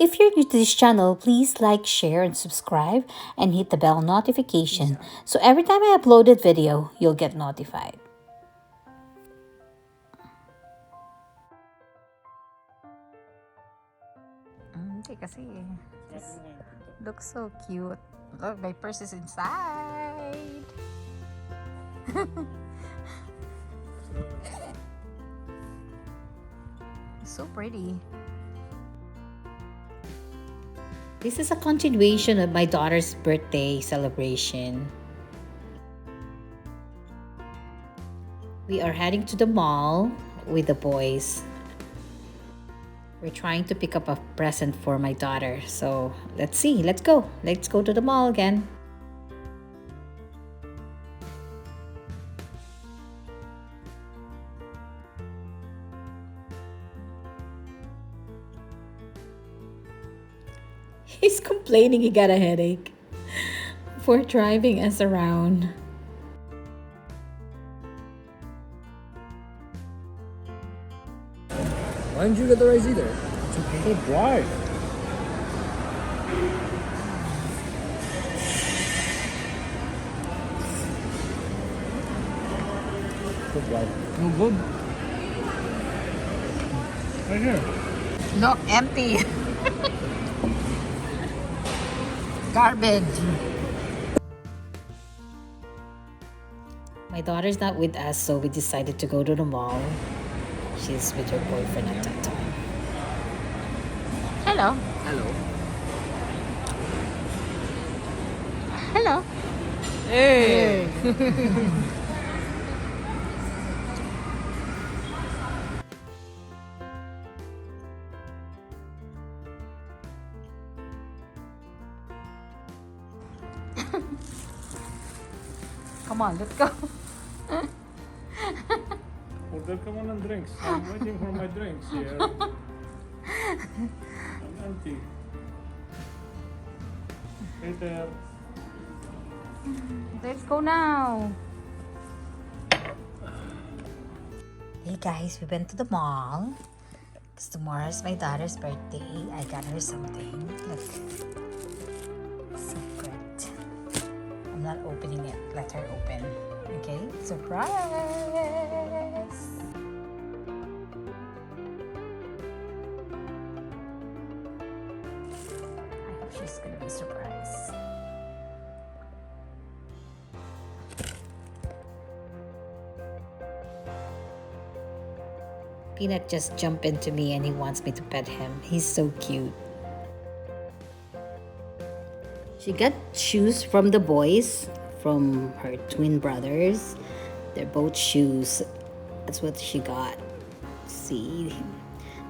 If you're new to this channel, please like, share, and subscribe, and hit the bell notification so every time I uploaded video, you'll get notified. Kasi this looks so cute. Look, my purse is inside. So pretty. This is a continuation of my daughter's birthday celebration. We are heading to the mall with the boys. We're trying to pick up a present for my daughter. So let's see. Let's go. Let's go to the mall again. He's complaining he got a headache for driving us around. Why didn't you get the rice either? It's so dry. So dry. No good. Right here. Look, empty. Garbage. My daughter's not with us, so we decided to go to the mall. She's with her boyfriend at that time. Hello. Hello. Hello. Hey! Come on, let's go. Order, come on and drinks. I'm waiting for my drinks here. I'm empty. Peter. Let's go now. Hey guys, we went to the mall. Because tomorrow's my daughter's birthday. I got her something. Look. Secret. I'm not opening it. Let her open. Okay? Surprise! I hope she's gonna be surprised. Peanut just jumped into me and he wants me to pet him. He's so cute. She got shoes from the boys, from her twin brothers. They're both shoes. That's what she got. See,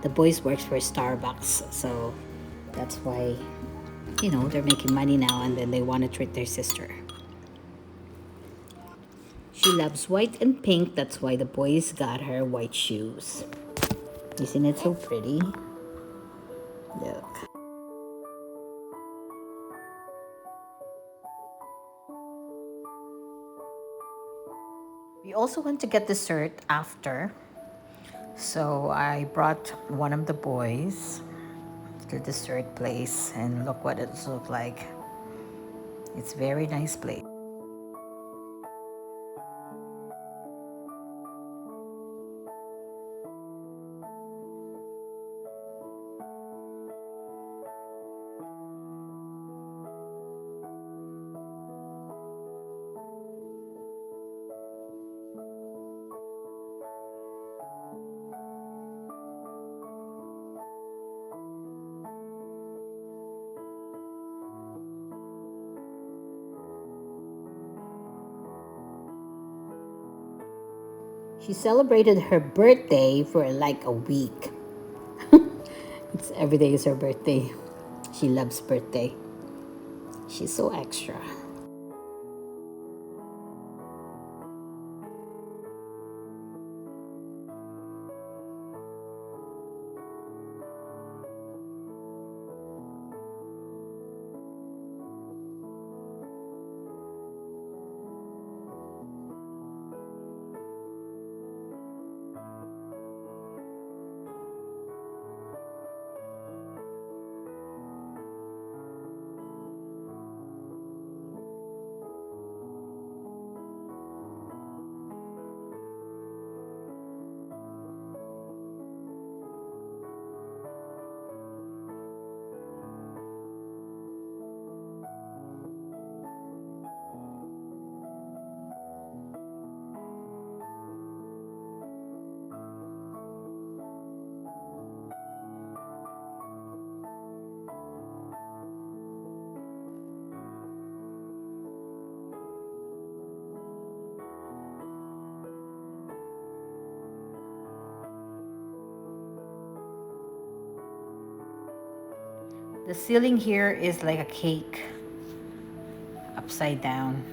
the boys works for Starbucks, so that's why, you know, they're making money now and then they want to treat their sister. She loves white and pink. That's why the boys got her white shoes. Isn't it so pretty? Look. We also went to get dessert after. So I brought one of the boys to the dessert place and look what it looks like. It's a very nice place. She celebrated her birthday for like a week. It's every day is her birthday. She loves birthday. She's so extra. The ceiling here is like a cake, upside down.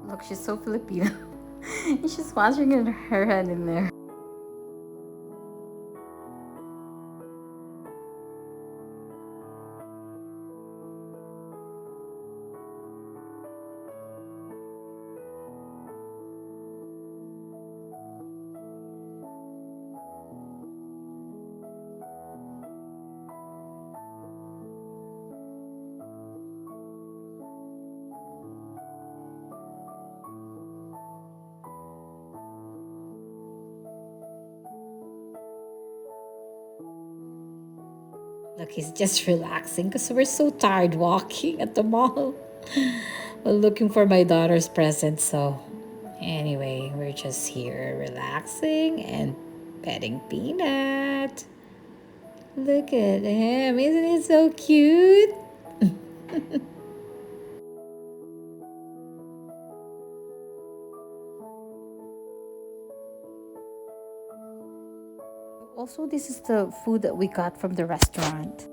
Look, she's so Filipino. She's washing her head in there. Look, he's just relaxing because we're so tired walking at the mall. We're looking for my daughter's present, so anyway, we're just here relaxing and petting Peanut. Look at him, isn't he so cute? Also, this is the food that we got from the restaurant.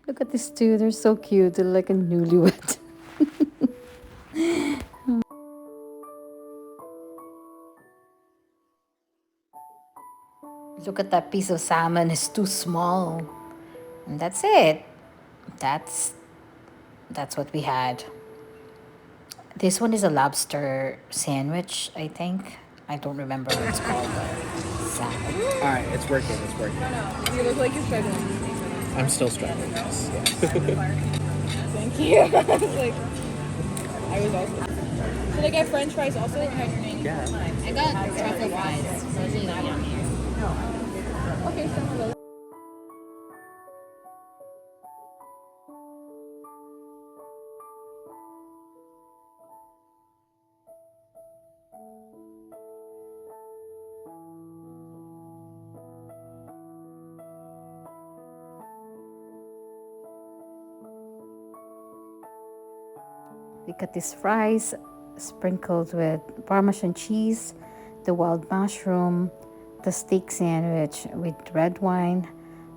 Look at these two, they're so cute. They're like a newlywed. Look at that piece of salmon, it's too small. And that's it. That's what we had. This one is a lobster sandwich, I think. I don't remember what it's called, but salad. All right, it's working. It's working. You look like you're struggling. I'm still struggling. Yes. Thank you. I was like, I was also. Should I get French fries also? Or have your name? Yeah. I got truffle fries. Those are not yummy. Okay, some of those. We got these fries sprinkled with Parmesan cheese, the wild mushroom, the steak sandwich with red wine.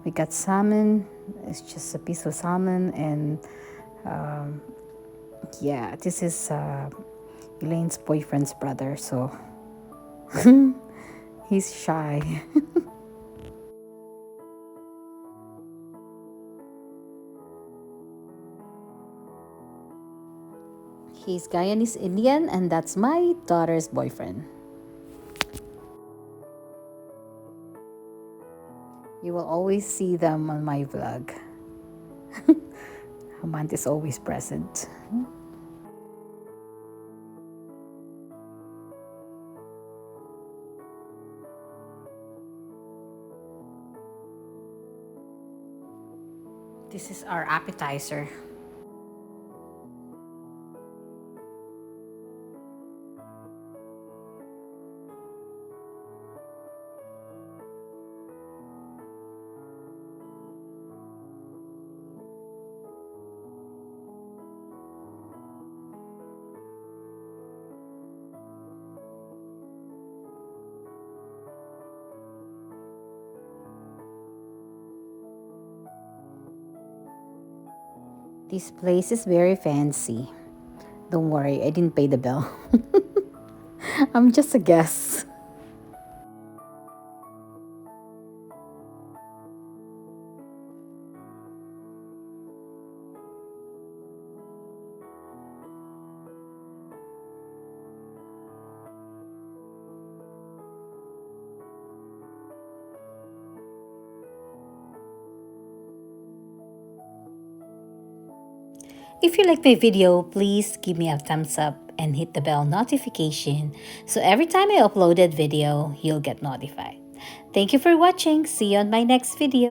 We got salmon. It's just a piece of salmon. And yeah, this is Elaine's boyfriend's brother. So he's shy. He's Guyanese Indian, and that's my daughter's boyfriend. You will always see them on my vlog. Hamant is always present. This is our appetizer. This place is very fancy. Don't worry, I didn't pay the bill. I'm just a guest. If you like my video, please give me a thumbs up and hit the bell notification so every time I upload a video, you'll get notified. Thank you for watching. See you on my next video.